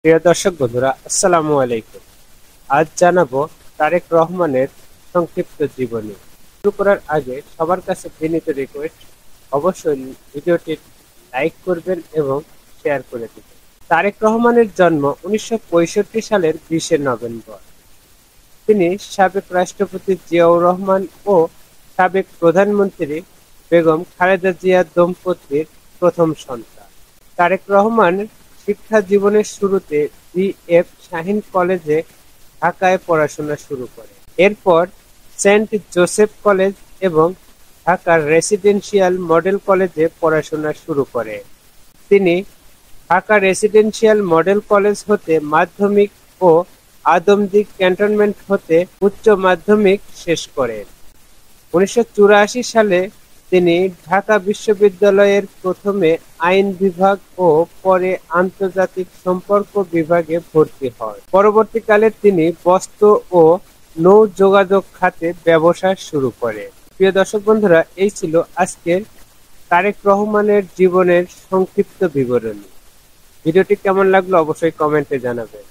প্রিয় দর্শক বন্ধুরা, আসসালামু আলাইকুম। আজ জানাবো তারেক রহমানের সংক্ষিপ্ত জীবনী। শুরু করার আগে সবার কাছে বিনীত রিকোয়েস্ট, অবশ্যই ভিডিওটি লাইক করবেন এবং শেয়ার করে দিবেন। তারেক রহমানের জন্ম 1965 সালের 20 নভেম্বর। তিনি সাবেক রাষ্ট্রপতি জিয়াউর রহমান ও সাবেক প্রধানমন্ত্রী বেগম খালেদা জিয়া দম্পতির প্রথম সন্তান। তারেক রহমান শিক্ষা জীবনের শুরুতে বি.এফ. শাহীন কলেজে ঢাকায় পড়াশোনা শুরু করেন। এরপর সেন্ট জোসেফ কলেজ এবং ঢাকার রেসিডেন্সিয়াল মডেল কলেজে পড়াশোনা শুরু করেন। তিনি ঢাকা রেসিডেন্সিয়াল মডেল কলেজ হতে মাধ্যমিক ও আদমদীপ ক্যান্টনমেন্ট হতে উচ্চ মাধ্যমিক শেষ করেন। 1984 সালে তিনি ঢাকা বিশ্ববিদ্যালয়ের প্রথমে আইন বিভাগ ও পরে আন্তর্জাতিক সম্পর্ক বিভাগে ভর্তি হন। পরবর্তীকালে তিনি বস্ত্র ও নৌ যোগাযোগ খাতে ব্যবসা শুরু করেন। প্রিয় দর্শক বন্ধুরা, এই ছিল আজকের তারেক রহমানের জীবনের সংক্ষিপ্ত বিবরণী। ভিডিওটি কেমন লাগলো অবশ্যই কমেন্টে জানাবেন।